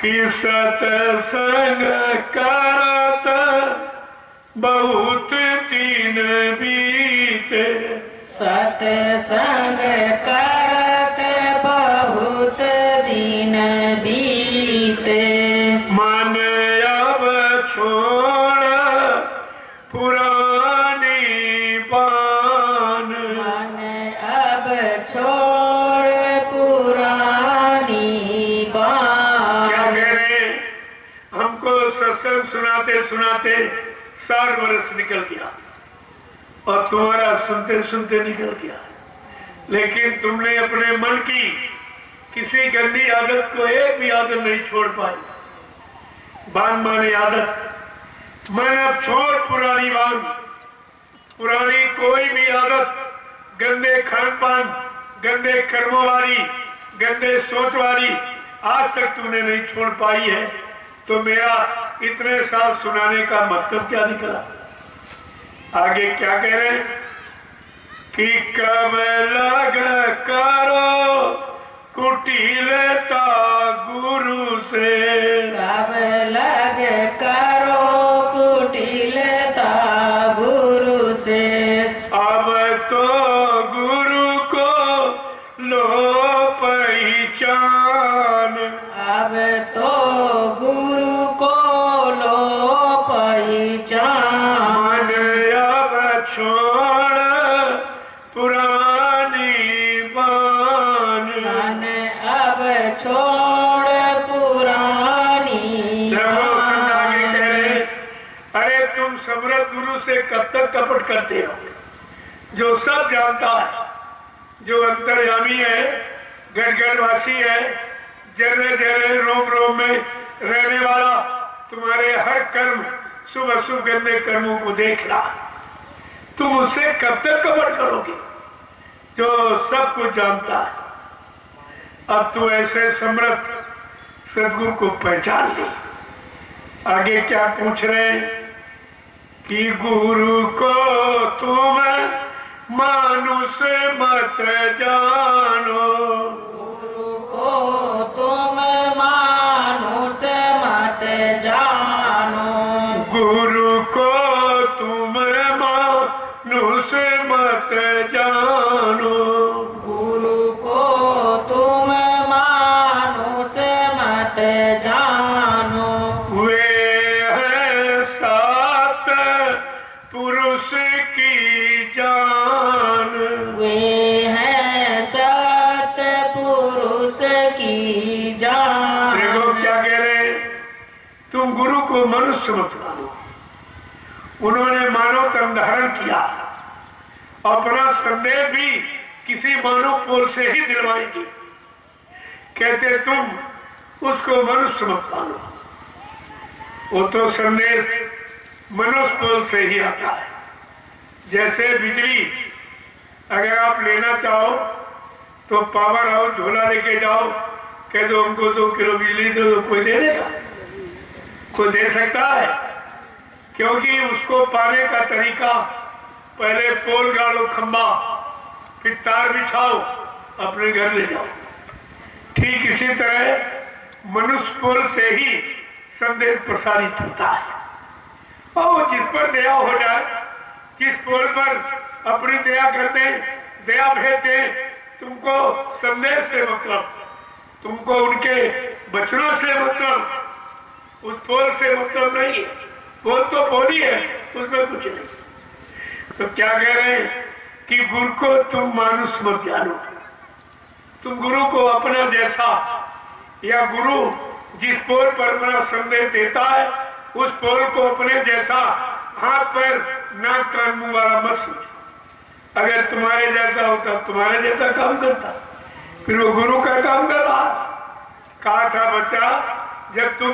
कि सत्संग करत बहुत दिन बीते। सत्संग करत बहुत दिन बीते। मन अब छोड़ पुरानी बान। मन अब छोड़ पुरानी बान। क्या कह रहे? हमको सत्संग सुनाते सुनाते 60 वर्ष निकल गया और तुम्हारा सुनते सुनते निकल गया, लेकिन तुमने अपने मन की किसी गंदी आदत को एक भी आदत नहीं छोड़ पाई। बान माने आदत। मन अब छोड़ पुरानी बान। पुरानी कोई भी आदत, गंदे खान पान, गंदे कर्मों वाली, गंदे सोच वाली आज तक तुमने नहीं छोड़ पाई है, तो मेरा इतने साल सुनाने का मतलब क्या निकला? आगे क्या कह रहे हैं कि कब लग करो कुटिलता गुरु से। कब लग करो कुटिलता गुरु से। अब तो गुरु को लो पहचान। अब तो गुरु को लो पहचान। मन अब छोड़ पुरानी बान। मन अब छोड़ पुरानी देखो संत आगे बान। कह रहे, अरे तुम समर्थ गुरु से कब तक कपट करते हो? जो सब जानता है, जो अंतर्यामी है, गढ़वासी है, जरे जरे रोम रोम में रहने वाला, तुम्हारे हर कर्म शुभ अशुभ गंदे कर्मों को देख रहा, तुम उससे कब तक कपट करोगे? जो सब कुछ जानता है। अब तू ऐसे समर्थ सदगुरु को पहचान ले। आगे क्या पूछ रहे कि गुरु को तुम मानुष मत जानो। गुरु को तुम मानुष मत जानो। गुरु को तुम मानुष मत जानो। गुरु को तुम मानुष मत जानो। वे है सात पुरुष की जान। वे हैं सत पुरुष की जान। देखो क्या कह रहे, तुम गुरु को मनुष्य मत मानो। उन्होंने मानव तन धारण किया, अपना संदेह भी किसी मानव पोल से ही दिलवाएंगे। कहते तुम उसको मनुष्य मत मानो, वो तो संदेश मनुष्य पोल से ही आता है। जैसे बिजली अगर आप लेना चाहो तो पावर हाउस झोला लेके जाओ, कह दो हमको 2 किलो बिजली दो, तो कोई दे देगा? कोई दे सकता है? क्योंकि उसको पाने का तरीका, पहले पोल गाड़ो खंबा, फिर तार बिछाओ, अपने घर ले जाओ। ठीक इसी तरह मनुष्य पोल से ही संदेश प्रसारित होता है। और जिस पर दया हो जाए, जिस पोल पर अपनी दया करते, दया भेजते, तुमको संदेश से मतलब, तुमको उनके वचनों से मतलब, उस पोल से मतलब नहीं है। पोल तो पोल ही है, उसमें कुछ नहीं। तो क्या कह रहे हैं कि गुरु को तुम मानुष मत जानो। तुम गुरु को अपना जैसा, या गुरु जिस पोल पर अपना संदेश देता है, उस पोल को अपने जैसा हाथ पैर नाक कान मुंह वाला मत समझो। अगर तुम्हारे जैसा होता, तुम्हारे जैसा काम करता, फिर वो गुरु का काम कर रहा। कहा था बच्चा, जब तुम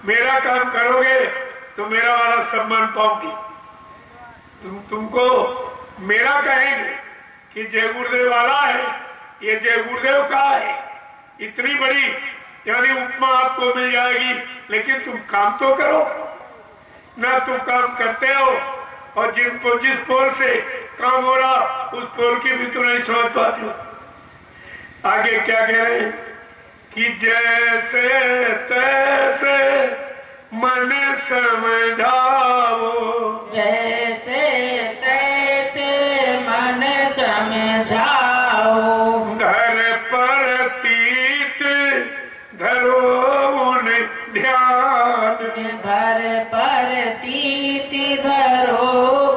मेरा काम करोगे तो मेरा वाला सम्मान पाओगी। तुमको मेरा कहेंगे कि जय गुरुदेव वाला है, ये जय गुरुदेव का है। इतनी बड़ी यानी उपमा आपको मिल जाएगी, लेकिन तुम काम तो करो ना। तुम काम करते हो और जिस पोल से काम हो रहा, उस पोल की भी तो नहीं समझ पाते हो। आगे क्या कह रहे हैं कि जैसे मन समझाओ, जैसे तैसे मन समझाओ, घर पर तीत धरो उन ध्यान, धर पर तीति धरो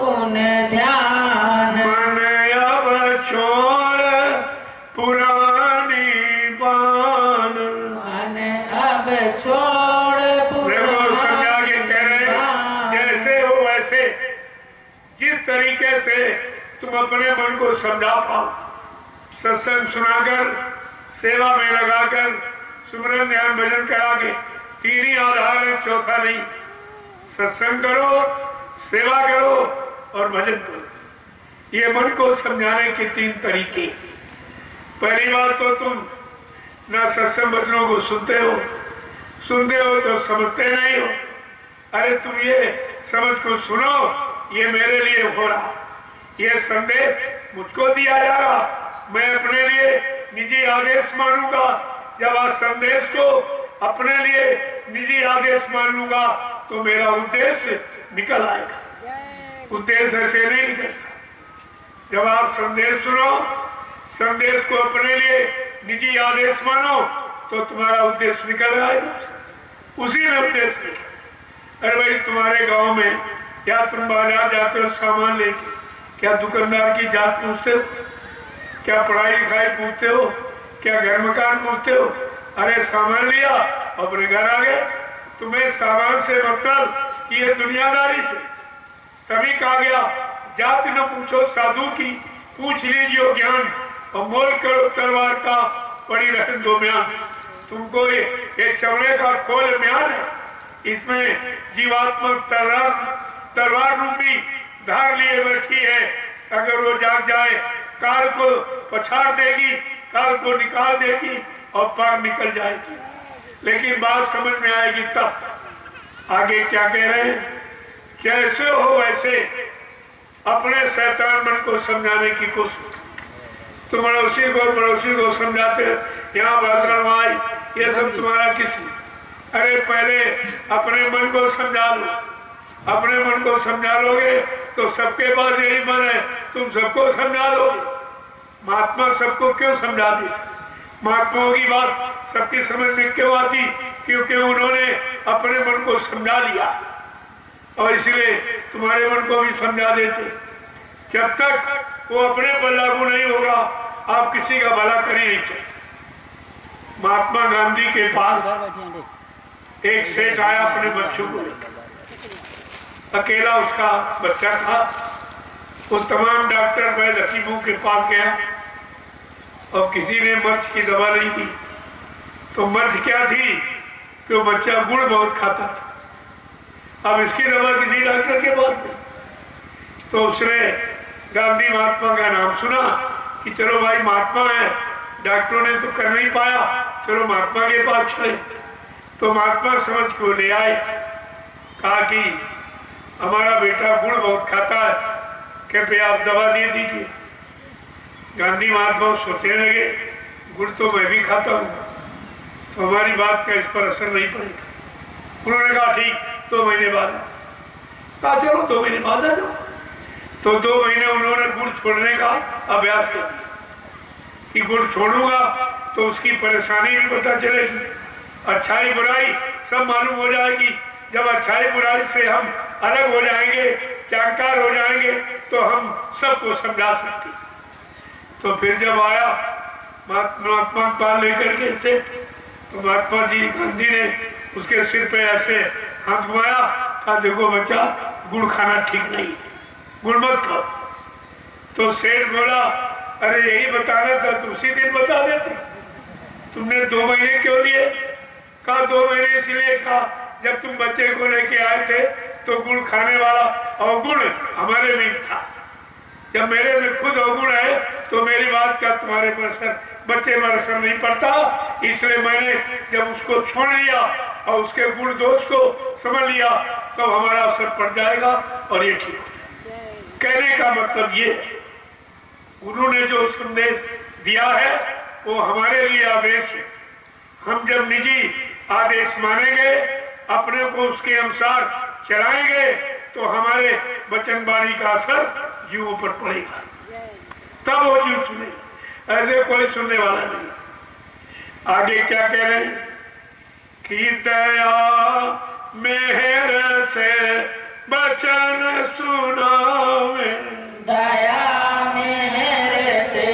उन ध्यान, मन अब छोड़ पुरानी बान। मन अब छोड़ देखो समझा के कह रहे हैं, जैसे हो वैसे, जिस तरीके से तुम अपने मन को समझा पाओ, सत्संग सुनाकर, सेवा में लगाकर, सुमरन ध्यान भजन करा के, तीन ही आधार है, चौथा नहीं। सत्संग करो, सेवा करो और भजन करो। ये मन को समझाने के तीन तरीके। पहली बात तो तुम ना सत्संग भजनों को सुनते हो तो समझते नहीं हो। अरे तुम ये समझ को सुनो, ये मेरे लिए हो रहा, ये संदेश मुझको दिया जा रहा, मैं अपने लिए निजी आदेश मानूंगा। जब आज संदेश को अपने लिए निजी आदेश मान लूंगा तो मेरा उद्देश्य निकल आएगा। उद्देश्य ऐसे नहीं निकलता। जब आप संदेश सुनो, संदेश को अपने लिए निजी आदेश मानो तो तुम्हारा उद्देश्य निकल आएगा। उसी में उद्देश्य निकल। अरे भाई, तुम्हारे गांव में या तुम बाजार जाते हो सामान लेके, क्या दुकानदार की जात पूछते हो? क्या पढ़ाई लिखाई पूछते हो? क्या घर मकान पूछते हो? अरे सामान लिया, अपने घर आ गए। तुम्हें सामान से मतलब ये दुनियादारी से। तभी कहा गया, जाति न पूछो साधु की, पूछ लीजिए ज्ञान, और मोल करो तलवार का, पड़ी रहे दो म्यान। तुमको ये चमड़े का खोल म्यान है, इसमें जीवात्मक तलवार रूपी धार लिए बैठी है। अगर वो जाग जाए, काल को पछाड़ देगी, काल को निकाल देगी और पार निकल जाएगी। लेकिन बात समझ में आएगी तब। आगे क्या कह रहे हैं? कैसे हो वैसे अपने शैतान मन को समझाने की कोशिश। तुम पड़ोसी को समझाते, यहाँ बादल आई, ये सब तुम्हारा किस लिए? अरे पहले अपने मन को समझा लो। अपने मन को समझा लोगे तो सबके पास यही मन है, तुम सबको समझा दोगे। महात्मा सबको क्यों समझा दी? महात्माओं की बात सबकी समझ में क्यों आती? क्योंकि उन्होंने अपने मन को समझा लिया, और इसलिए तुम्हारे मन को भी समझा देते। जब तक वो अपने पर लागू नहीं होगा, आप किसी का भला कर ही नहीं सकते। महात्मा गांधी के पास एक सेठ आया अपने बच्चों को लेकर। अकेला उसका बच्चा था। वो तमाम डॉक्टर वैद्य हकीमों के पास गया और किसी ने मर्ज की दवा नहीं दी। तो मर्ज क्या थी कि वो बच्चा गुड़ बहुत खाता था। अब इसकी दवा किसी डॉक्टर के पास गई तो उसने गांधी महात्मा का नाम सुना कि चलो भाई महात्मा है, डॉक्टरों ने तो कर नहीं पाया, चलो महात्मा के पास चले। तो महात्मा समझ को ले आए, कहा कि हमारा बेटा गुड़ बहुत खाता है, कृपया आप दवा दे दीजिए। गांधी महात्मा सोचने लगे, गुड़ तो मैं भी खाता हूँ, तो हमारी बात का इस पर असर नहीं पड़ेगा। उन्होंने कहा ठीक, 2 महीने बाद। कहा चलो 2 महीने बाद आ जाओ। तो 2 महीने उन्होंने गुड़ छोड़ने का अभ्यास कर दिया कि गुड़ छोड़ूंगा तो उसकी परेशानी भी पता चलेगी, अच्छाई बुराई सब मालूम हो जाएगी। जब अच्छाई बुराई से हम अलग हो जाएंगे, जानकार हो जाएंगे, तो हम सबको समझा सकते। तो फिर जब आया महात्मा पाल लेकर के से, तो महात्मा जी गांधी ने उसके सिर पे ऐसे हाथ घुमाया, कहा देखो बच्चा, गुड़ खाना ठीक नहीं, गुड़ मत खाओ। तो सेठ बोला, अरे यही बताना था तो उसी दिन बता देते, तुमने 2 महीने क्यों लिए? कहा 2 महीने इसलिए कहा, जब तुम बच्चे को लेके आए थे तो गुड़ खाने वाला अवगुण हमारे में था। जब मेरे में खुद अवगुण है तो मेरी बात का तुम्हारे पर असर, बच्चे पर असर नहीं पड़ता। इसलिए मैंने जब उसको छोड़ लिया और उसके गुण दोष को समझ लिया तो हमारा असर पड़ जाएगा और ये ठीक है। कहने का मतलब ये, उन्होंने जो संदेश दिया है वो हमारे लिए आदेश है। हम जब निजी आदेश मानेंगे अपने को उसके अनुसार चलाएंगे तो हमारे वचनवाणी का असर जीवों पर पड़ेगा, तब वो जीव सुने, ऐसे कोई सुनने वाला नहीं। आगे क्या कह रहे हैं कि दया मेहर से वचन सुनावे, दया मेहर से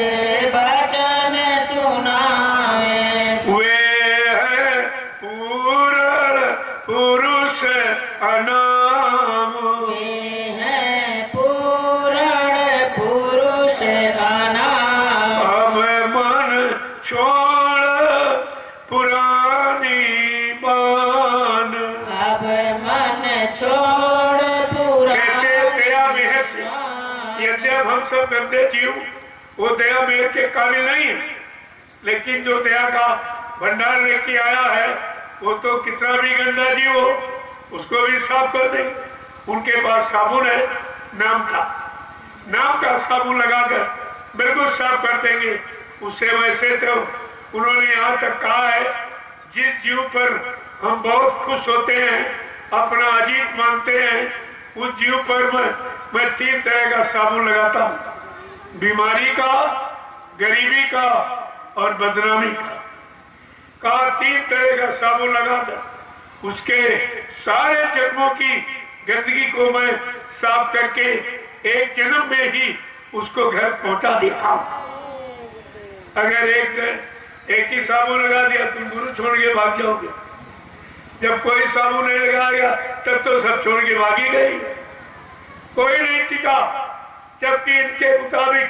वचन सुनावे, वे है पूर्ण पुरुष अनाम, वे हैं पूर्ण पुरुष अनाम। अब मन छोड़ पुरानी बान, अब मन छोड़ कहते दया मेहर से। पुराना। यद्यप हम सब गंदे जीव वो दया मेहर के काबिल नहीं है, लेकिन जो दया का भंडार लेके आया है वो तो कितना भी गंदा जीव हो उसको भी साफ कर देंगे। उनके पास साबुन है नाम का साबुन लगाकर बिल्कुल साफ कर देंगे उससे। वैसे तो उन्होंने यहाँ तक कहा है जिस जीव पर हम बहुत खुश होते हैं, अपना अजीत मानते हैं, उस जीव पर मैं 3 तरह का साबुन लगाता हूँ, बीमारी का, गरीबी का और बदनामी का 3 तरह का साबुन लगाकर उसके सारे जन्मों की गंदगी को मैं साफ करके एक जन्म में ही उसको घर पहुंचा देता हूँ। अगर एक ही साबुन लगा दिया तुम गुरु छोड़ के भाग जाओगे, जब कोई साबुन नहीं लगाएगा तब तो सब छोड़ के भागी गई, कोई नहीं टिका। जबकि इनके मुताबिक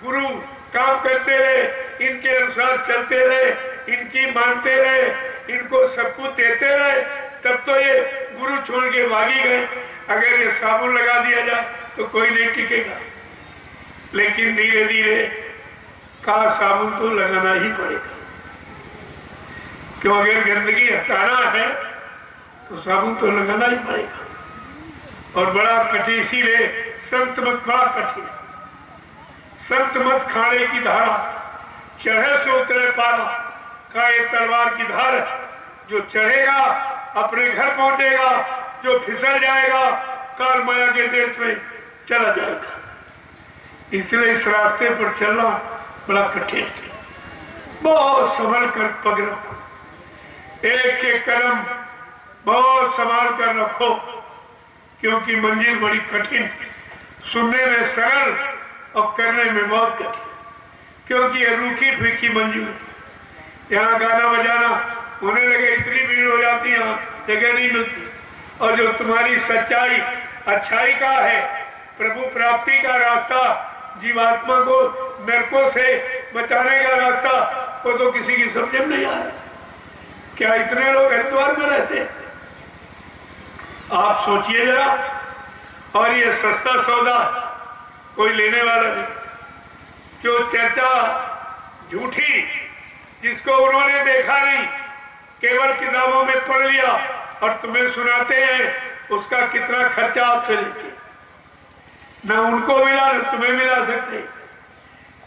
गुरु काम करते रहे, इनके अनुसार चलते रहे, इनकी मानते रहे, इनको सब कुछ देते रहे, तब तो ये गुरु छोड़ के भागी गए। अगर ये साबुन लगा दिया जाए तो कोई नहीं टिकेगा, लेकिन धीरे धीरे का साबुन तो लगाना ही पड़ेगा, क्यों अगर गंदगी हटाना है तो साबुन तो लगाना ही पड़ेगा। और बड़ा कठिन, इसीलिए संत मत बड़ा कठिन, संत मत खाने की धारा चढ़े से उतरे पारा का ये तलवार की धार है, जो चढ़ेगा अपने घर पहुंचेगा, जो फिसल जाएगा काल माया के देश में चला जाएगा। इसलिए इस रास्ते पर चलना बड़ा कठिन है, बहुत संभल कर पग रखो, एक एक कदम बहुत संभाल कर रखो, क्योंकि मंजिल बड़ी कठिन, सुनने में सरल और करने में बहुत कठिन, क्योंकि ये रूखी फीकी मंजिल है। यहाँ गाना बजाना होने लगे इतनी भीड़ हो जाती है, जगह नहीं मिलती। और जो तुम्हारी सच्चाई अच्छाई का है, प्रभु प्राप्ति का रास्ता, जीवात्मा को नरकों से बचाने का रास्ता, वो तो किसी की समझ में नहीं आ रहा। क्या इतने लोग हरिद्वार में रहते हैं? आप सोचिए जरा। और ये सस्ता सौदा कोई लेने वाला नहीं, जो चर्चा झूठी, जिसको उन्होंने देखा नहीं, केवल किताबों में पढ़ लिया और तुम्हें सुनाते हैं, उसका कितना खर्चा आपसे लेते, न उनको मिला न तुम्हें मिला सकते।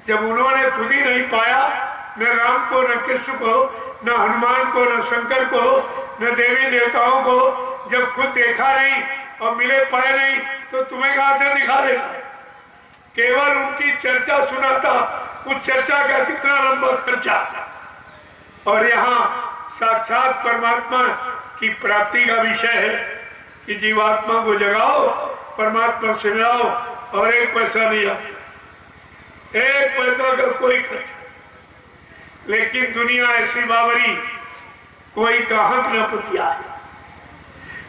जब उन्होंने खुद ही नहीं पाया, न राम को, न कृष्ण को, न हनुमान को, न शंकर को, न देवी देवताओं को, जब खुद देखा नहीं और मिले पाए नहीं, तो तुम्हें कहां से दिखा देगा? केवल उनकी चर्चा सुनाता, उस चर्चा का कितना लंबा खर्चा। और यहाँ साक्षात परमात्मा की प्राप्ति का विषय है कि जीवात्मा को जगाओ, परमात्मा से मिलाओ, और 1 पैसा नहीं आता, 1 पैसा का कोई खर्च। लेकिन दुनिया ऐसी बावरी, कोई ग्राहक न पुतिया है,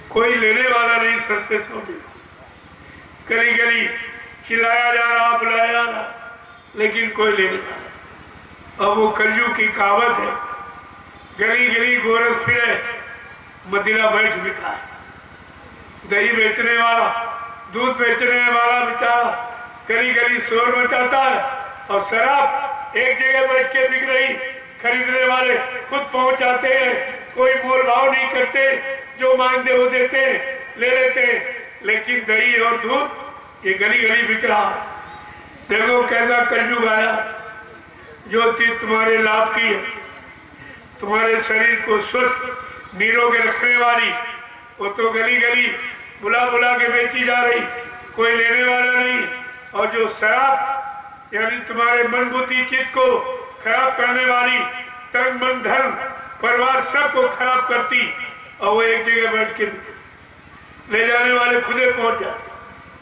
कोई लेने वाला नहीं, सस्ते सौदे, गली गली खिलाया जा रहा, बुलाया जा रहा, लेकिन कोई लेने वाला। अब वो कलयुग की कहावत है, गली गली गोरस फिरे, मदिरा बैठ बिका है। दही बेचने वाला, दूध बेचने वाला बेचारा गली गली शोर मचाता है, और शराब एक जगह बैठ के बिक रही, खरीदने वाले खुद पहुंच जाते हैं, कोई मोल भाव नहीं करते, जो मांगते वो देते, ले लेते। लेकिन दही और दूध ये गली गली बिक रहा। देखो कैसा कलयुग आया। जो चीज तुम्हारे लाभ की है, तुम्हारे शरीर को स्वस्थ निरोग रखने वाली, वो तो गली गली बुला बुला के बेची जा रही, कोई लेने वाला नहीं। और जो शराब यानी तुम्हारे मन बुद्धि चित्त को खराब करने वाली, तन मन धन परिवार सबको खराब करती, और वो एक जगह बैठ के ले जाने वाले खुदे पहुंच जाते,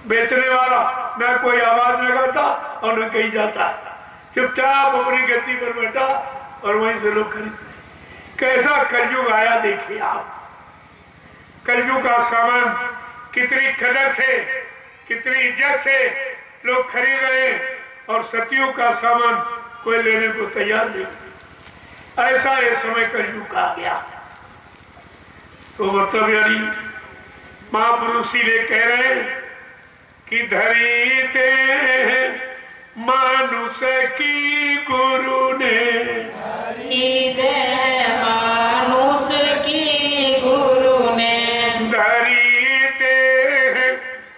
बेचने वाला न कोई आवाज लगाता और न कहीं जाता, चुपचाप अपनी गति पर बैठा और वहीं से लोग खरीदते। कैसा कलयुग आया देखिए आप। कलयुग का सामान कितनी कदर से, कितनी इज्जत से लोग खरीद रहे हैं, और सतियों का सामान कोई लेने को तैयार नहीं। ऐसा ये समय कलयुग का आ गया। तो मतलब यानी महापुरुष ही कह रहे हैं कि धरी ते मानुष की गुरु ने, धरी ते मानुष की गुरु ने, धरी ते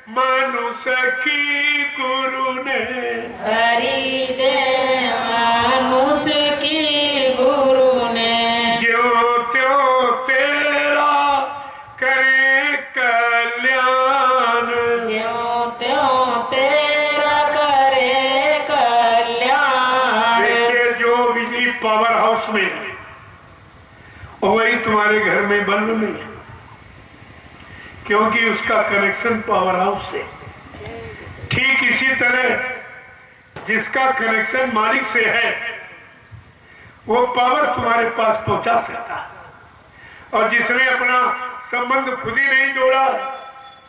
मानुष की गुरु ने, धरी ते मानुष की गुरु ने, ज्यों त्यों तेरा करे कल्याण, ज्यों त्यों तेरा करे कल्याण। देखिए जो बिजली पावर हाउस में है वही तुम्हारे घर में बल्ब में है, क्योंकि उसका कनेक्शन पावर हाउस से। ठीक इसी तरह जिसका कनेक्शन मालिक से है वो पावर तुम्हारे पास पहुंचा सकता है, और जिसने अपना संबंध खुद ही नहीं जोड़ा,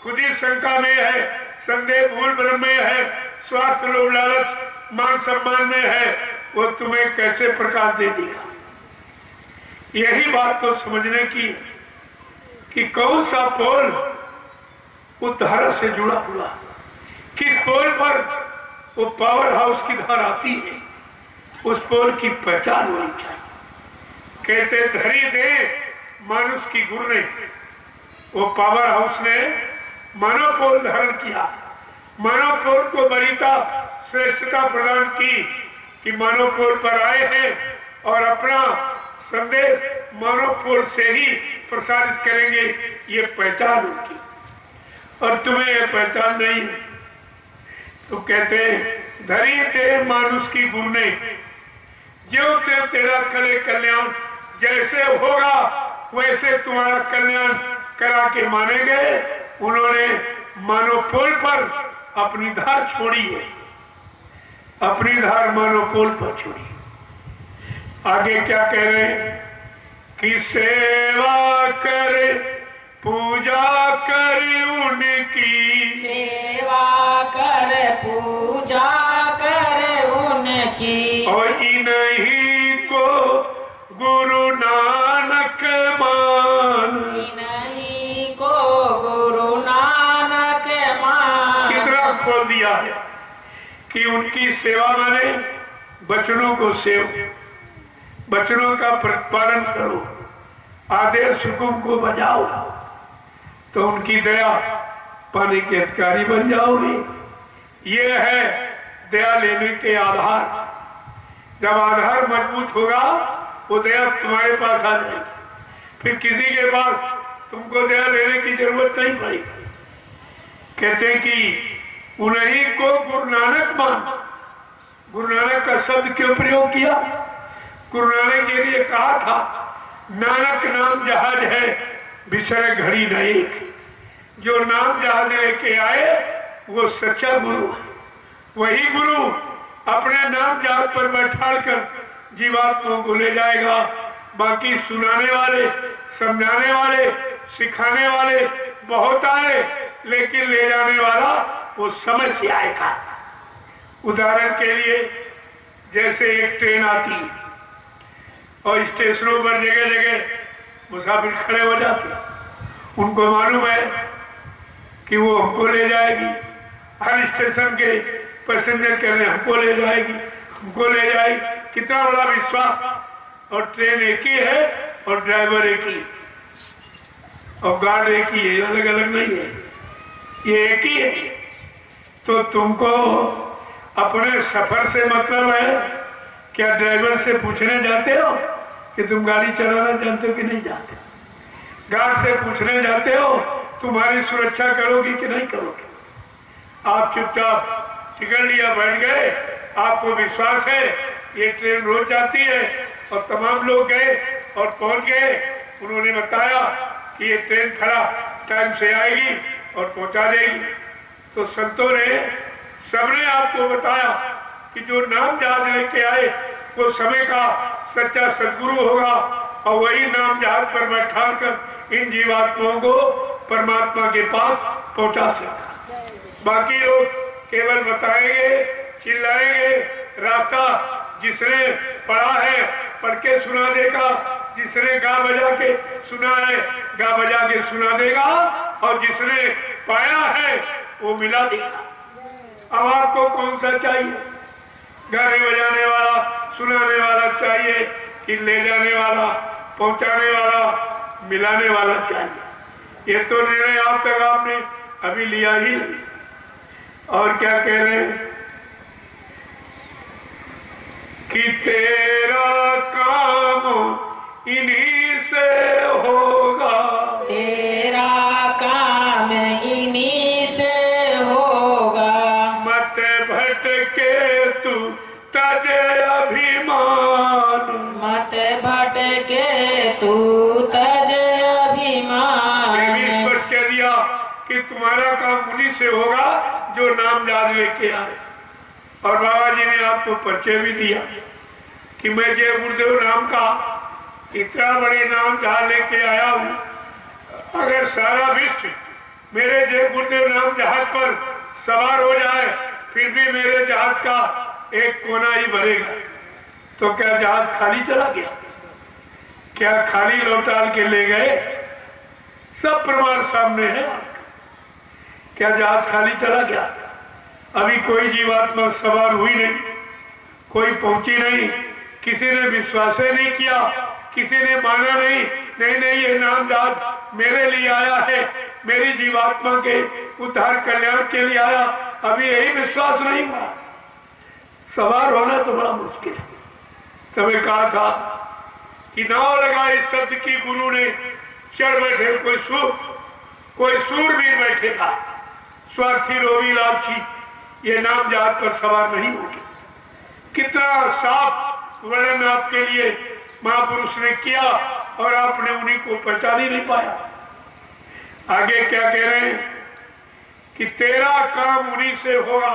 खुद ही शंका में है, संदेह भूल भ्रम में है, स्वार्थ लोभ लालच मान सम्मान में है, वो तुम्हें कैसे प्रकाश दे देगा। यही बात तो समझने की कि कौन सा पोल उस धारा से जुड़ा हुआ, किस पोल पर वो पावर हाउस की धार आती है, उस पोल की पहचान होनी चाहिए। कहते धरी दे मानुष की गुरु ने, वो पावर हाउस ने मानव पोल धारण किया, मानव पोल को वरीयता श्रेष्ठता प्रदान की कि मानव पोल पर आए हैं और अपना संदेश मानव पोल से ही प्रसारित करेंगे, ये पहचान उनकी। और तुम्हें ये पहचान नहीं है तो कहते हैं धरी ते मानुष की गुरु ने, जो तेरा करे कल्याण, जैसे होगा वैसे तुम्हारा कल्याण करा के मानेंगे। उन्होंने मानव पोल पर अपनी धार छोड़ी है, अपनी धार मानव पोल पर छोड़ी। आगे क्या कह रहे हैं कि सेवा करे पूजा करे उनकी, सेवा कर पूजा कर उनकी, और इन्हीं को गुरु नानक मान, इन्हीं को गुरु नानक मान। कितना खोल दिया है कि उनकी सेवा माने वचनों को सेव, वचनों का प्रतिपालन करो, आदेश हुकुम को बजाओ, तो उनकी दया पाने के अधिकारी बन जाओगे। ये है दया लेने के आधार। जब आधार मजबूत होगा वो दया तुम्हारे पास आ जाएगी, फिर किसी के पास तुमको दया लेने की जरूरत नहीं पड़ेगी। कहते हैं कि उन्हीं को गुरु नानक मान। गुरु नानक का शब्द क्यों प्रयोग किया? गुरु नानक के लिए कहा था नानक नाम जहाज है बिसरे घड़ी न एक। जो नाम जहाज लेके आए वो सच्चा गुरु है। वही गुरु अपने नाम जहाज पर बैठा कर जीवात्माओं को ले जाएगा। बाकी सुनाने वाले, समझाने वाले, सिखाने वाले बहुत आए, लेकिन ले जाने वाला वो समझ से आएगा। उदाहरण के लिए जैसे एक ट्रेन आती और स्टेशनों पर जगह जगह मुसाफिर खड़े हो जाते, उनको मालूम है कि वो हमको ले जाएगी। हर स्टेशन के पैसेंजर कह रहे हैं हमको ले जाएगी, हमको ले जाएगी। कितना बड़ा विश्वास। और ट्रेन एक ही है और ड्राइवर एक ही, और गार्ड एक ही है, अलग अलग नहीं है, ये एक ही है। तो तुमको अपने सफर से मतलब है? क्या ड्राइवर से पूछने जाते हो कि तुम गाड़ी चलाना जानते हो कि नहीं जानते? गार्ड से पूछने जाते हो तुम्हारी सुरक्षा करोगी कि नहीं करोगी? आप चुपचाप टिकट लिया बैठ गए, आपको विश्वास है ये ट्रेन रोज जाती है, और तमाम लोग गए और पहुंच गए। उन्होंने बताया कि ये ट्रेन खड़ा टाइम से आएगी और पहुंचा देगी। तो संतों ने सबने आपको बताया कि जो नाम जहाज लेके आए वो समय का सच्चा सदगुरु होगा, और वही नाम जहाज पर बैठा कर इन जीवात्माओं को परमात्मा के पास पहुंचा सकता। बाकी लोग केवल बताएंगे, चिल्लाएंगे, रास्ता जिसने पढ़ा है पढ़ के सुना देगा, जिसने गा बजा के सुना है गा बजा के सुना देगा, और जिसने पाया है वो मिला देगा। अब आपको कौन सा चाहिए? गाने बजाने वाला, सुनाने वाला चाहिए कि ले जाने वाला, पहुंचाने वाला, मिलाने वाला चाहिए? ये तो निर्णय आज तक आपने अभी लिया ही नहीं। और क्या कह रहे हैं कि तेरा काम इन्हीं से होगा, तेरा काम इन्हीं से होगा। मत भटके तू तजे अभिमान, मत भटके तू तज अभिमान। ये भी स्पष्ट कह दिया कि तुम्हारा काम उन्हीं से होगा जो नाम याद लेके आए। और बाबा जी ने आपको परिचय भी दिया कि मैं जय गुरुदेव नाम का इतना बड़े नाम जहां लेके आया हूं। अगर सारा विश्व मेरे जय गुरुदेव नाम जहाज पर सवार हो जाए फिर भी मेरे जहाज का एक कोना ही भरेगा, तो क्या जहाज खाली चला गया? क्या खाली लौटाल के ले गए? सब प्रमाण सामने है। क्या जहाज खाली चला गया? अभी कोई जीवात्मा सवार हुई नहीं, कोई पहुंची नहीं, किसी ने विश्वास नहीं किया, किसी ने माना नहीं, नहीं नहीं ये नाम जहाज मेरे लिए आया है, मेरी जीवात्मा के उद्धार कल्याण के लिए आया। अभी यही विश्वास नहीं हुआ। सवार होना तो बड़ा मुश्किल है। तभी कहा था कि नाव लगा इस शब्द की गुरु ने चढ़ बैठे कोई सूरवीर बैठेगा, स्वार्थी रोवी लालची ये नाम जहाज पर सवार नहीं होगी। कितना साफ वर्णन आपके लिए महापुरुष ने किया और आपने उन्हीं को पहचान ही नहीं पाया। आगे क्या कह रहे हैं कि तेरा काम उन्हीं से होगा,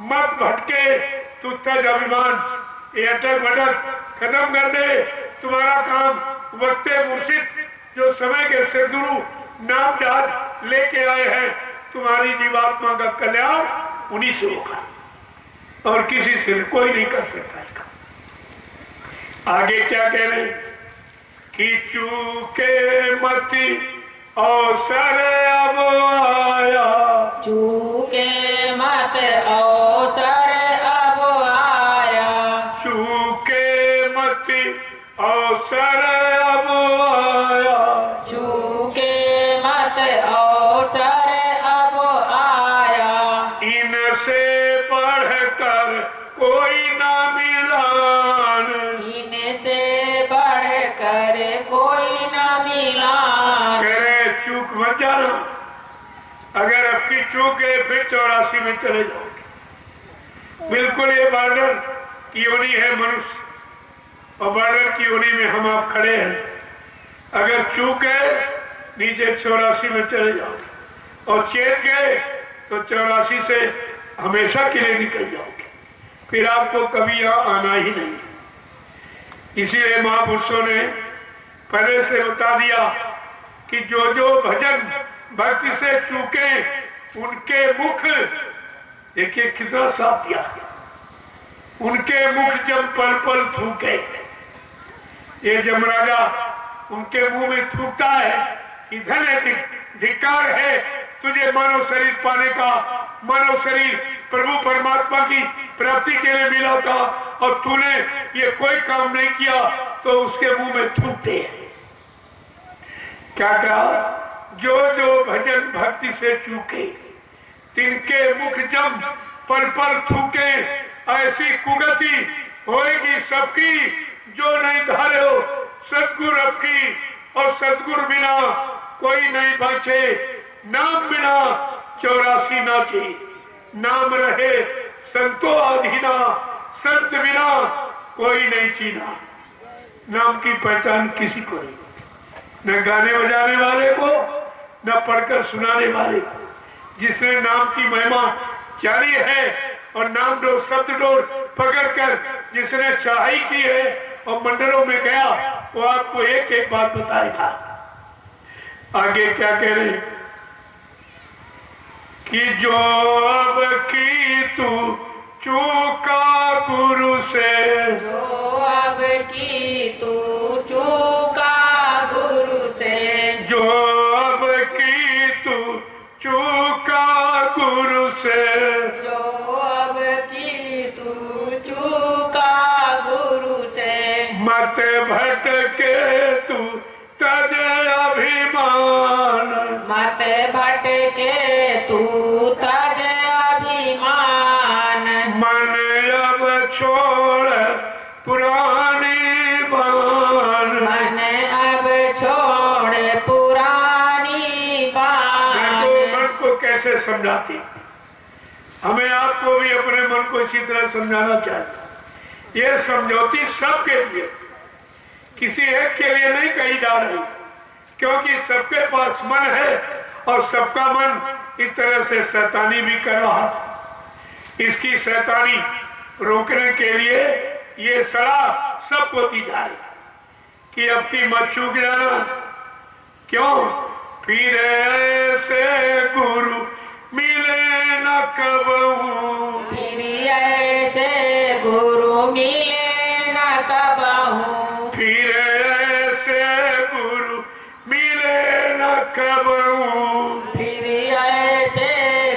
मत भटके तू तज अभिमान। ये अटक भटक खत्म कर दे। तुम्हारा काम वक्ते मुर्शिद जो समय के सदगुरु नाम जहाज लेके आए हैं, तुम्हारी जीवात्मा का कल्याण उन्हीं से होगा और किसी से कोई नहीं कर सकता इसका। आगे क्या कह रहे कि चूके मती अवसर अब आया, चूके मत अवसर अब आया, चूके मती अवसर अब आया, चूके मत अवसर अब आया। इनसे बढ़कर कोई ना मिलान, इनसे बढ़कर कोई न मिलान। करे चूक मत जाना। अगर आपकी चूक है फिर 84 में चले जाओगे। बिल्कुल ये बॉर्डर की योनि है मनुष्य और बॉर्डर की योनि में हम आप खड़े हैं। अगर चूक है नीचे 84 में चले जाओगे और चेत गए तो 84 से हमेशा के लिए निकल जाओगे, फिर आपको कभी यहाँ आना ही नहीं। इसीलिए महापुरुषों ने पहले से बता दिया कि जो जो भजन भक्ति से चूके उनके मुख, देखिए कितना साफ दिया, उनके मुख जब पल पल थूके, ये जमराजा उनके मुंह में थूकता है कि धन है, धिक्कार है तुझे मानव शरीर पाने का, मानव शरीर प्रभु परमात्मा की प्राप्ति के लिए मिला था और तूने ये कोई काम नहीं किया, तो उसके मुंह में थूकते हैं। क्या कहा? जो जो भजन भक्ति से चूके तिनके मुख जब पल पल थूके, ऐसी कुगति होएगी सबकी जो नहीं धारे हो सतगुरु की और सदगुरु बिना कोई नहीं बचे। नाम बिना 84 नाचे, नाम रहे संतो अधीना, संत बिना कोई नहीं चीना। नाम की पहचान किसी को नहीं, न गाने बजाने वाले को, न पढ़कर सुनाने वाले को। जिसने नाम की महिमा जानी है और नाम डोर शब्द डोर पकड़कर जिसने चढ़ाई की है और मंदिरों में गया, वो आपको एक एक बात बताएगा। आगे क्या कह रहे कि जो अब की तू चूका गुरु से, जो अब की तू चूका गुरु से, जो अब की तू चूका गुरु से, जो अब की तू चूका गुरु से, मत भटके तू तज अभिमान, मत भटके तू तज अभिमान, मन अब छोड़ पुरानी बान। मन अब छोड़ पुरानी बान। मन को कैसे समझाती, हमें आपको भी अपने मन को इसी तरह समझाना चाहिए। ये समझौती सबके लिए, किसी एक के लिए नहीं कही जा रही, क्योंकि सबके पास मन है और सबका मन इस तरह से शैतानी भी कर रहा। इसकी शैतानी रोकने के लिए ये सलाह सबको दी जा रही कि अब की मत चूक जाना। क्यों? फिर ऐसे गुरु मिले न कबहू, फिर ऐसे गुरु मिले न कबहू, फिर ऐसे गुरु मिले न कबहू, फिर ऐसे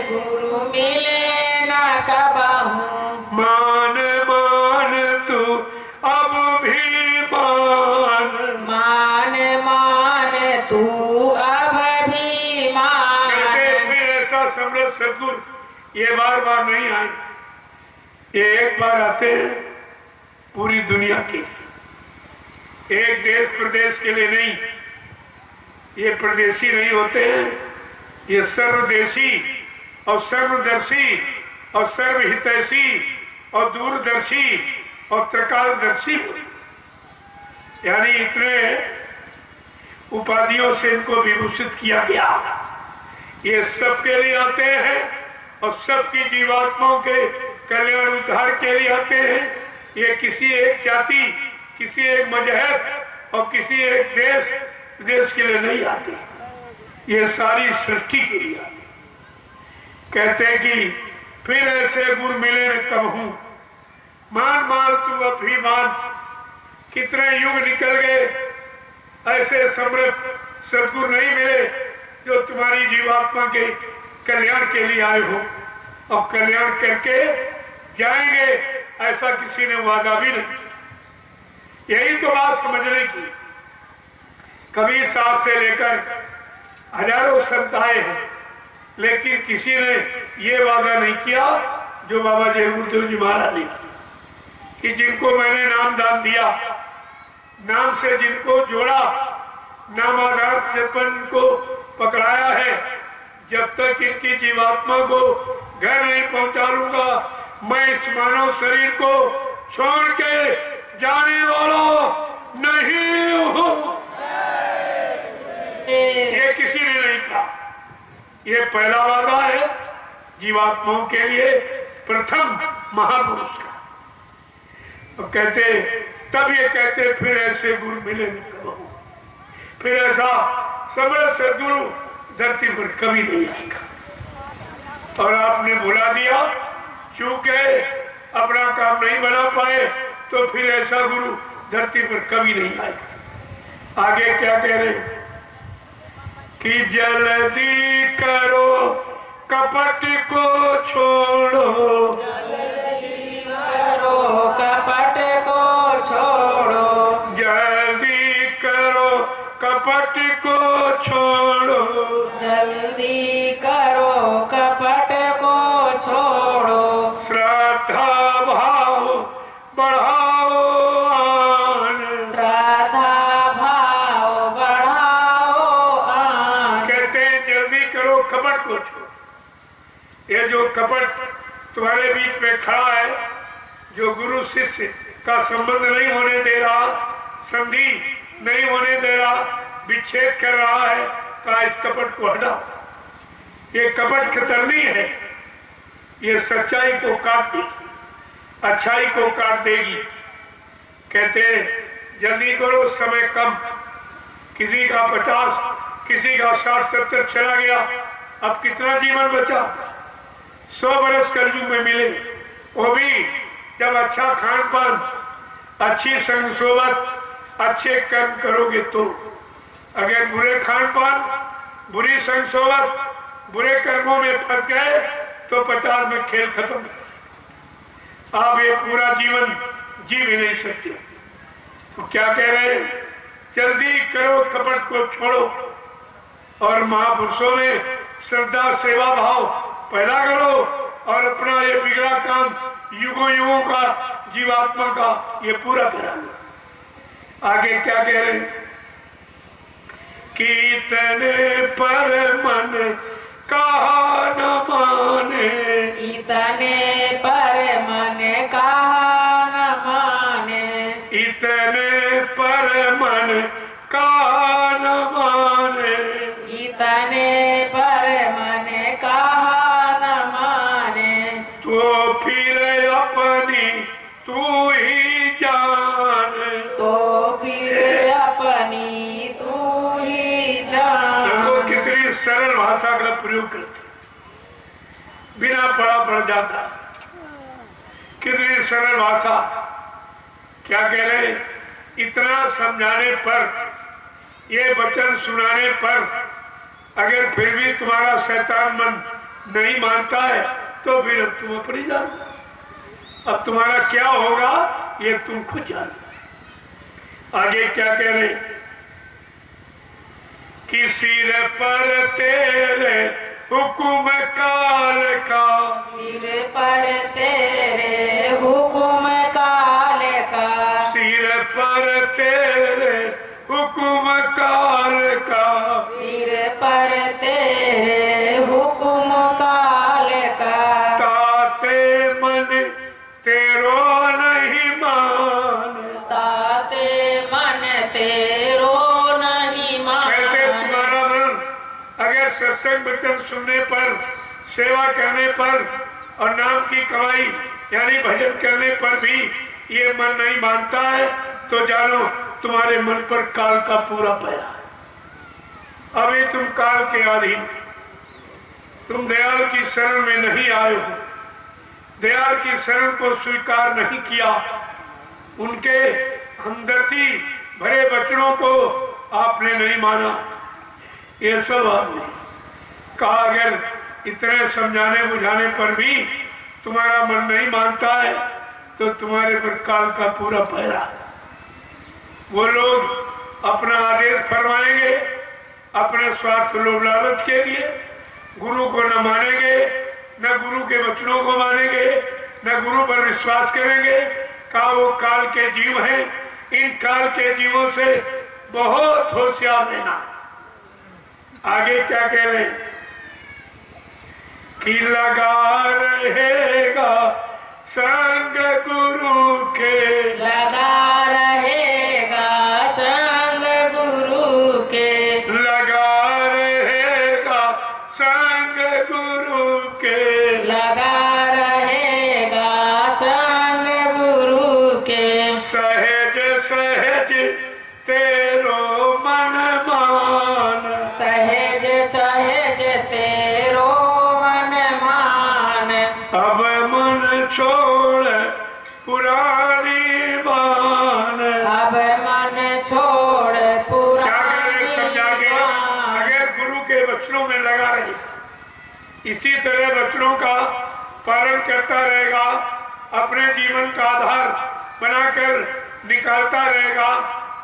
गुरु मिले न कबहू। मान मान तू अब भी मान, मान मान तू अब भी मान। कहते फिर ऐसा समृद्ध सदगुरु ये बार बार नहीं आए, ये एक बार आते हैं पूरी दुनिया के, एक देश प्रदेश के लिए नहीं। ये प्रदेशी नहीं होते हैं, ये सर्वदेशी और सर्वदर्शी और सर्वहितैषी और दूरदर्शी और त्रिकालदर्शी, यानी इतने उपाधियों से इनको विभूषित किया गया। ये सबके लिए आते हैं और सबकी जीवात्माओं के कल्याण उद्धार के लिए आते हैं। ये किसी एक जाति, किसी एक मजहब और किसी एक देश के लिए नहीं आते, ये सारी सृष्टि के लिए आते। कहते हैं कि फिर ऐसे गुरु मिले कब हूं, मान मान तू अभिमान। कितने युग निकल गए, ऐसे समृद्ध सदगुरु नहीं मिले जो तुम्हारी जीवात्मा के कल्याण के लिए आए हो और कल्याण करके जाएंगे, ऐसा किसी ने वादा भी नहीं। यही तो बात समझने की। कबीर साहब से लेकर हजारों संत आए हैं, लेकिन किसी ने ये वादा नहीं किया जो बाबा जय गुरुदेव जी महाराज ने, कि जिनको मैंने नाम दान दिया, नाम से जिनको जोड़ा, नाम आधार जपन को पकड़ाया है, जब तक इनकी जीवात्मा को घर नहीं पहुंचा लूंगा, मैं इस मानव शरीर को छोड़ के जाने वाला नहीं हूं। ये किसी ने नहीं कहा। ये पहला वादा है जीवात्माओं के लिए, प्रथम महापुरुष का। तो कहते, तब ये कहते फिर ऐसे गुरु मिले न, फिर ऐसा समृद्ध सदगुरु धरती पर कभी नहीं आएगा। और आपने बुला दिया, चूंकि अपना काम नहीं बना पाए, तो फिर ऐसा गुरु धरती पर कभी नहीं आएगा। आगे क्या कह रहे हैं कि जल्दी करो कपट को छोड़ो, जल्दी करो कपट को छोड़ो, जल्दी करो कपट को छोड़ो, जल्दी करो कपट को छोड़ो, श्रद्धा भाव बढ़ाओ आन, श्रद्धा भाव बढ़ाओ कपट को छोड़ो। ये जो कपट तुम्हारे बीच में खड़ा है, जो गुरु शिष्य का संबंध नहीं होने दे रहा, संधि नहीं होने दे रहा, विच्छेद कर रहा है, तो इस कपट को हटाओ। ये कपट खतरनी है, ये सच्चाई को काट देगी, अच्छाई को काट देगी। कहते जल्दी करो, समय कम, किसी का 50, किसी का 60-70 चला गया, अब कितना जीवन बचा? 100 बरस कलयुग में मिले, वो भी जब अच्छा खान पान, अच्छी संग सोबत, अच्छे कर्म करोगे तो। अगर बुरे खान पान, बुरी संग सोबत, बुरे कर्मों में फंस गए तो 50 में खेल खत्म। आप ये पूरा जीवन जी भी नहीं सकते। तो क्या कह रहे हैं? जल्दी करो, कपट को छोड़ो और महापुरुषों में श्रद्धा सेवा भाव पैदा करो और अपना ये बिगड़ा काम युगों युगों का जीवात्मा का ये पूरा करा लो। आगे क्या कह रहे हैं? कीर्तने पर मन कहा न माने, इतने पर मन कहा न माने, इतने पर मन कहा न माने, इतने पर मन कहा न माने, तो फिर अपनी तू ही जान, तो फिर अपनी तू ही जान। देखो कितनी सरल भाषा का प्रयोग करते, बिना पढ़ा पड़ जाता। कितनी सरल भाषा। क्या कह रहे? इतना समझाने पर, ये वचन सुनाने पर अगर फिर भी तुम्हारा शैतान मन नहीं मानता है तो फिर अब तुम अपनी जानो। अब तुम्हारा क्या होगा ये तुम खुद जानो। आगे क्या कह रहे? कि सिर पर तेरे हुकुम काल का, सिर पर तेरे हुकुम काल का, सिर पर तेरे हुकुम काल का, सिर पर तेरे हुकुम काल का, ताते मन तेरो नहीं मान, ताते मन तेरो नहीं मान। कहते तुम्हारा मन अगर सत्संग वचन सुनने पर, सेवा करने पर और नाम की कमाई यानी भजन करने पर भी ये मन नहीं मानता है तो जानो तुम्हारे मन पर काल का पूरा पहरा है। अभी तुम काल के अधीन, तुम दयाल की शरण में नहीं आए हो, दयाल की शरण को स्वीकार नहीं किया, उनके हमदर्दी भरे वचनों को आपने नहीं माना। ये सब आपने कहा। अगर इतने समझाने बुझाने पर भी तुम्हारा मन नहीं मानता है तो तुम्हारे पर काल का पूरा पहरा। वो लोग अपना आदेश फरमाएंगे अपने स्वार्थ लोभ लालच के लिए, गुरु को न मानेंगे, न गुरु के वचनों को मानेंगे, न गुरु पर विश्वास करेंगे। कहा वो काल के जीव हैं, इन काल के जीवों से बहुत होशियार रहना। आगे क्या कह रहे हैं? कि लगा रहेगा संग गुरु के, लगा रहेगा संग गुरु के, लगा रहेगा संग गुरु के, लगा रहेगा संग गुरु के, सहज सहज तेरो मन मान, सहज सहज तेरो मन मान। अब मन छोड़ पुरानी बान। अब मन छोड़ पुरानी समझा के बान। अगर गुरु के वचनों में लगा रहे, इसी तरह वचनों का पालन करता रहेगा, अपने जीवन का आधार बनाकर निकालता रहेगा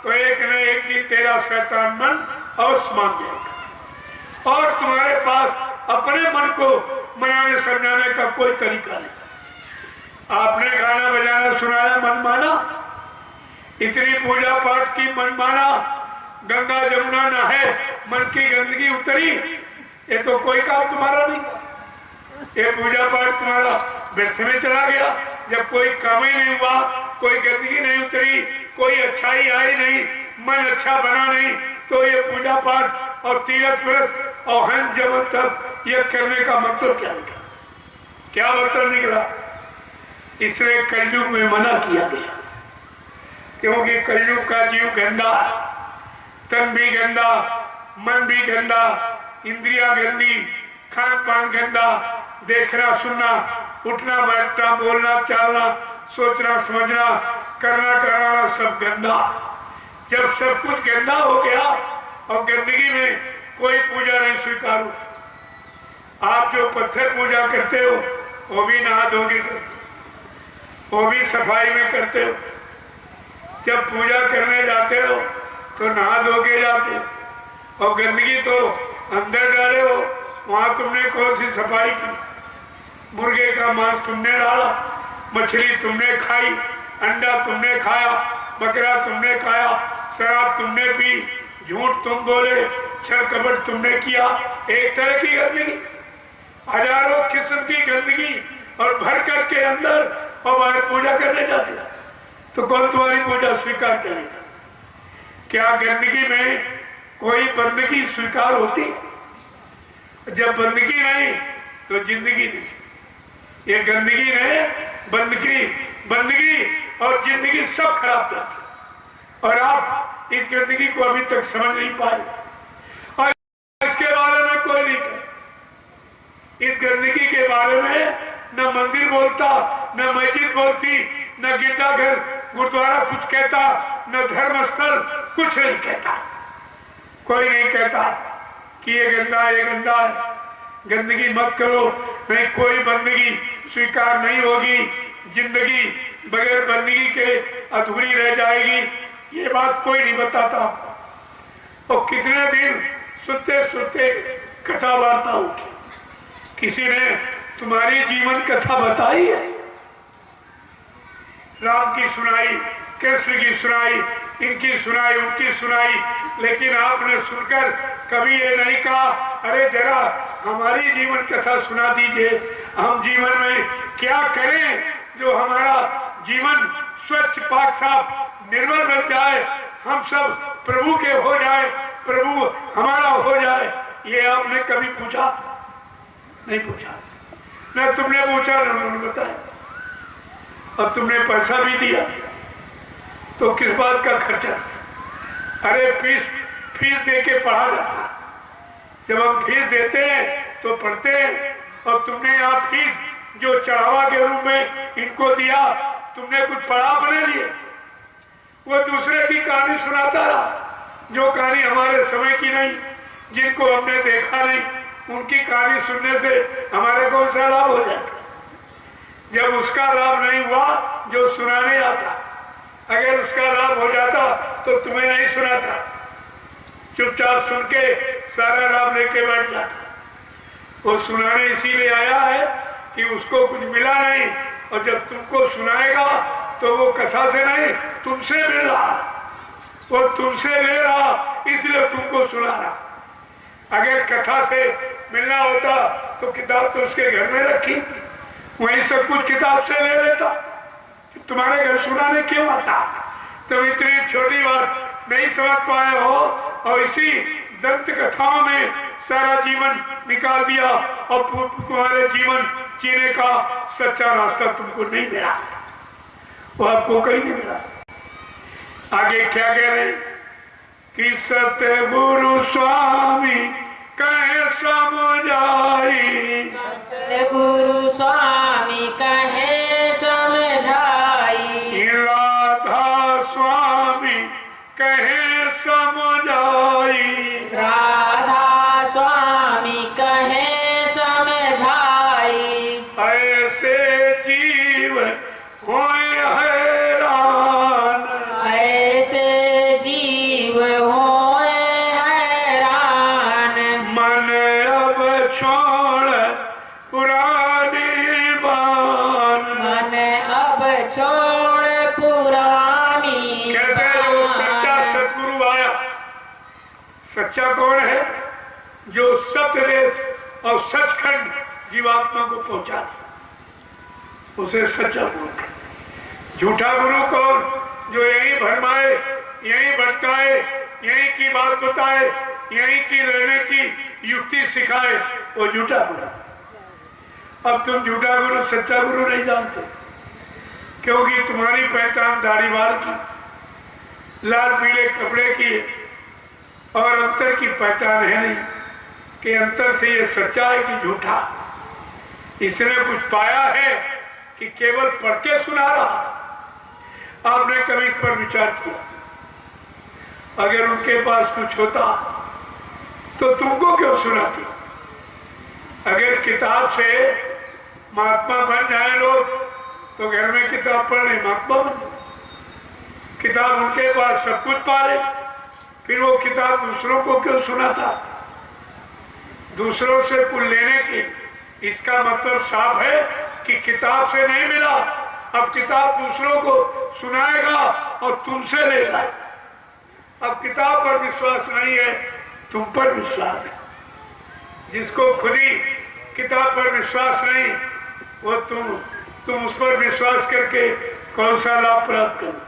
तो एक न एक दिन तेरा शैतान मन अवश्य मान जाएगा और तुम्हारे पास अपने मन को मनाने समझाने का कोई तरीका नहीं। आपने गाना बजाना सुनाया, मन माना, इतनी पूजा पाठ की, मन माना, गंगा जमुना नहाए, मन की गंदगी उतरी, ये तो कोई काम तुम्हारा नहीं, ये पूजा पाठ तुम्हारा व्यर्थ में चला गया। जब कोई काम ही नहीं हुआ, कोई गंदगी नहीं उतरी, कोई अच्छाई आई नहीं, मन अच्छा बना नहीं, तो ये पूजा पाठ और तीर्थ व्रत और हंस जमन तक ये करने का मतलब क्या निकला? क्या मतलब निकला? इसलिए कलयुग में मना किया गया, क्योंकि कलयुग का जीव गंदा, तन भी गंदा, मन भी गंदा, इंद्रिया गंदी, खान पान गंदा, देखना सुनना, उठना बैठना, बोलना चालना, सोचना समझना, करना कराना सब गंदा। जब सब कुछ गंदा हो गया और गंदगी में कोई पूजा नहीं स्वीकार हो। आप जो पत्थर पूजा करते हो वो भी नहा धोके करते हो, वो भी सफाई में करते हो। जब पूजा करने जाते हो तो नहा धोके जाते हो, और गंदगी तो अंदर डाले हो, वहां तुमने कौन सी सफाई की? मुर्गे का मांस तुमने डाला, मछली तुमने खाई, अंडा तुमने खाया, बकरा तुमने खाया, शराब तुमने पी, झूठ तुम बोले, छल कपट तुमने किया। एक तरह की गंदगी, हजारों किस्म की गंदगी, और भर करके अंदर और बाहर पूजा करने जाते, तो कौन तुम्हारी पूजा स्वीकार करेगा? क्या गंदगी में कोई बंदगी स्वीकार होती? जब बंदगी नहीं तो जिंदगी नहीं। ये गंदगी ने बंदगी और जिंदगी सब खराब कर दी, और आप इस गंदगी को अभी तक समझ नहीं पाए, और इसके बारे में कोई नहीं कहता। इस गंदगी के बारे में न मंदिर बोलता, न मस्जिद बोलती, न गिरजाघर गुरुद्वारा कुछ कहता, न धर्मस्थल कुछ नहीं कहता। कोई नहीं कहता कि ये गंदा है, ये गंदा है, गंदगी मत करो, नहीं कोई बंदगी स्वीकार नहीं होगी, जिंदगी बगैर बंदगी के अधूरी रह जाएगी। ये बात कोई नहीं बताता। और कितने दिन सुनते सुनते कथा वार्ता उठी, किसी ने तुम्हारी जीवन कथा बताई है? राम की सुनाई, कृष्ण की सुनाई, इनकी सुनाई, उनकी सुनाई, लेकिन आपने सुनकर कभी ये नहीं कहा अरे जरा हमारी जीवन कथा सुना दीजिए, हम जीवन में क्या करें जो हमारा जीवन स्वच्छ पाक साफ निर्मल बन जाए, हम सब प्रभु के हो जाए, प्रभु हमारा हो जाए। ये आपने कभी पूछा? नहीं पूछा। न तुमने पूछा न उन्होंने बताया। अब तुमने पैसा भी दिया तो किस बात का खर्चा? अरे फीस दे के पढ़ा जाता, जब हम फीस देते हैं तो पढ़ते हैं। और तुमने यहाँ फीस जो चढ़ावा के रूप में इनको दिया, तुमने कुछ पढ़ा बने लिए? वो दूसरे की कहानी सुनाता रहा, जो कहानी हमारे समय की नहीं, जिनको हमने देखा नहीं, उनकी कहानी सुनने से हमारे कौन सा लाभ हो जाएगा? जब उसका लाभ नहीं हुआ जो सुनाने आता, अगर उसका लाभ हो जाता तो तुम्हें नहीं सुनाता, चुपचाप सुन के सारा लाभ लेके बैठ जाता। वो सुनाने इसीलिए आया है कि उसको कुछ मिला नहीं, और जब तुमको सुनाएगा तो वो कथा से नहीं तुमसे मिल रहा, वो तुमसे ले रहा, इसलिए तुमको सुना रहा। अगर कथा से मिलना होता तो किताब तो उसके घर में रखी, वही सब कुछ किताब से ले लेता। तुम्हारे घर सुनाने क्यों आता? तुम इतनी छोटी बात नहीं समझ पाए हो, और इसी दंत कथाओं में सारा जीवन निकाल दिया, और तुम्हारे जीवन जीने का सच्चा रास्ता तुमको नहीं मिला, वो आपको कहीं नहीं मिला। आगे क्या कह रहे कि सतगुरु स्वामी कहे समझाई, सतगुरु स्वामी कहे समझाई, राधा स्वामी कहे समझाई, राधा स्वामी कहे समझाई, ऐसे जीव होए हैरान, ऐसे जीव होए हैरान, मन अब छोड़ पुरानी बान, मन अब छोड़ पुरानी कहते हैं वो सच्चा बान। सतगुरु आया। सच्चा कौन है? जो सब सत्यदेश और सचखंड जीवात्मा को पहुंचा दे, उसे सच्चा गुरु कहे। झूठा गुरु कौन? जो यही भरमाए, यही भटकाए, यही की बात बताए, यही की रहने की युक्ति सिखाए, वो झूठा गुरु। अब तुम झूठा गुरु सच्चा गुरु नहीं जानते, क्योंकि तुम्हारी पहचान दाढ़ी बाल की, लाल पीले कपड़े की और अंतर की पहचान है नहीं कि अंतर से ये सच्चा है कि झूठा। इसने कुछ पाया है कि केवल पढ़ के सुना रहा? आपने कभी इस पर विचार किया? अगर उनके पास कुछ होता तो तुमको क्यों सुनाती? अगर किताब से महात्मा बन जाए लोग तो घर में किताब पढ़ने महात्मा बन जाए। किताब उनके पास सब कुछ पा ले, फिर वो किताब दूसरों को क्यों सुनाता? दूसरों से कुछ लेने की, इसका मतलब साफ है कि किताब से नहीं मिला, अब किताब दूसरों को सुनाएगा और तुमसे लेगा। अब किताब पर विश्वास नहीं है, तुम पर विश्वास है। जिसको खुद ही किताब पर विश्वास नहीं, वो तुम उस पर विश्वास करके कौन सा लाभ प्राप्त करो?